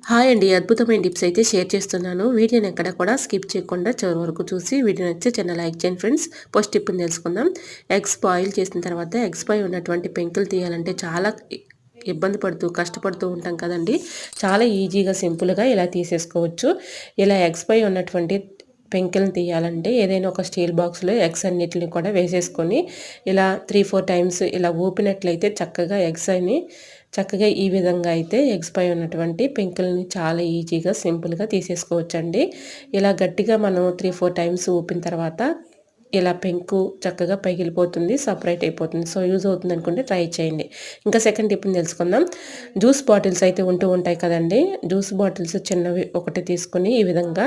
Hi అండి. అద్భుతమైన tips అయితే షేర్ చేస్తున్నాను. వీడియోని ఎక్కడ కూడా స్కిప్ చేయకుండా చివరి వరకు చూసి వీడియో నచ్చితే చిన్న లైక్ చేయండి ఫ్రెండ్స్. ఫస్ట్ టిప్ని తెలుసుకుందాం. ఎగ్స్ బాయిల్ చేసిన తర్వాత ఎగ్స్ పై ఉన్నటువంటి పెంకులు తీయాలంటే చాలా ఇబ్బంది పడుతూ కష్టపడుతూ ఉంటాం కదండి. చాలా ఈజీగా సింపుల్గా ఇలా తీసేసుకోవచ్చు. ఇలా ఎగ్స్ పై ఉన్నటువంటి పెంకులను తీయాలంటే ఏదైనా ఒక స్టీల్ బాక్స్లో ఎగ్స్ అన్నిటిని కూడా వేసేసుకొని ఇలా 3-4 టైమ్స్ ఇలా ఊపినట్లయితే చక్కగా ఈ విధంగా అయితే ఎగ్స్ పై ఉన్నటువంటి పెంకుల్ని చాలా ఈజీగా సింపుల్గా తీసేసుకోవచ్చండి. ఇలా గట్టిగా మనం 3-4 టైమ్స్ ఊపిన తర్వాత ఇలా పెంకు చక్కగా పగిలిపోతుంది, సపరేట్ అయిపోతుంది. సో యూజ్ అవుతుంది అనుకుంటే ట్రై చేయండి. ఇంకా సెకండ్ టిప్ని తెలుసుకుందాం. జ్యూస్ బాటిల్స్ అయితే ఉంటూ ఉంటాయి కదండి. జ్యూస్ బాటిల్స్ చిన్నవి ఒకటి తీసుకుని ఈ విధంగా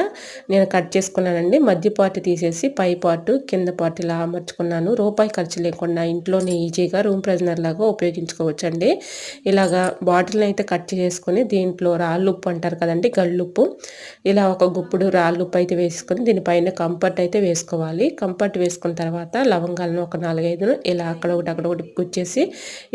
నేను కట్ చేసుకున్నానండి. మధ్య పార్ట్ తీసేసి పై పార్ట్ కింద పార్ట్ ఇలా అమర్చుకున్నాను. రూపాయి ఖర్చు లేకుండా ఇంట్లోనే ఈజీగా రూమ్ ఫ్రెషనర్ లాగా ఉపయోగించుకోవచ్చండి. ఇలాగా బాటిల్ని అయితే కట్ చేసుకొని దీంట్లో రాళ్ళుప్పు అంటారు కదండి, గళ్ళుప్పు, ఇలా ఒక గుప్పుడు రాళ్ళుప్పు అయితే వేసుకొని దీనిపైన కంఫర్ట్ అయితే వేసుకోవాలి. కంఫర్ట్ వేసుకున్న తర్వాత లవంగాలను ఒక 4-5 ఇలా అక్కడొకటి గుచ్చేసి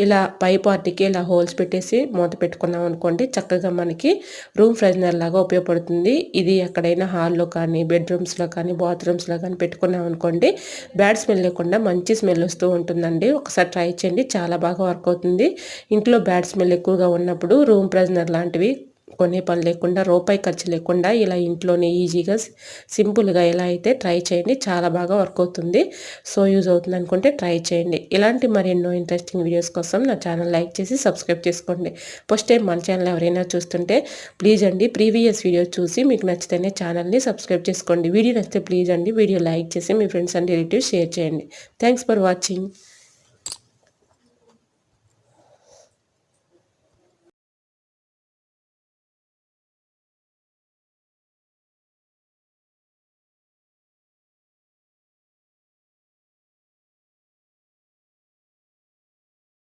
ఇలా పై పార్టీకి ఇలా హోల్స్ పెట్టేసి మూత పెట్టుకున్నాం అనుకోండి, చక్కగా మనకి రూమ్ ఫ్రెషనర్ లాగా ఉపయోగపడుతుంది. ఇది ఎక్కడైనా హాల్లో కానీ బెడ్రూమ్స్లో కానీ బాత్రూమ్స్లో కానీ పెట్టుకున్నాం అనుకోండి, బ్యాడ్ స్మెల్ లేకుండా మంచి స్మెల్ వస్తూ ఉంటుందండి. ఒకసారి ట్రై చేయండి, చాలా బాగా వర్క్ అవుతుంది. ఇంట్లో బ్యాడ్ స్మెల్ ఎక్కువగా ఉన్నప్పుడు రూమ్ ఫ్రెషనర్ లాంటివి కొనే పని లేకుండా, రూపాయి ఖర్చు లేకుండా ఇలా ఇంట్లోనే ఈజీగా సింపుల్గా ఎలా అయితే ట్రై చేయండి, చాలా బాగా వర్క్ అవుతుంది. సో యూజ్ అవుతుంది అనుకుంటే ట్రై చేయండి. ఇలాంటి మరెన్నో ఇంట్రెస్టింగ్ వీడియోస్ కోసం నా ఛానల్ లైక్ చేసి సబ్స్క్రైబ్ చేసుకోండి. ఫస్ట్ టైం మన ఛానల్ ఎవరైనా చూస్తుంటే ప్లీజ్ అండి ప్రీవియస్ వీడియో చూసి మీకు నచ్చితేనే ఛానల్ని సబ్స్క్రైబ్ చేసుకోండి. వీడియో నచ్చితే ప్లీజ్ అండి వీడియో లైక్ చేసి మీ ఫ్రెండ్స్ అండ్ రిలేటివ్స్ షేర్ చేయండి. Thanks for watching.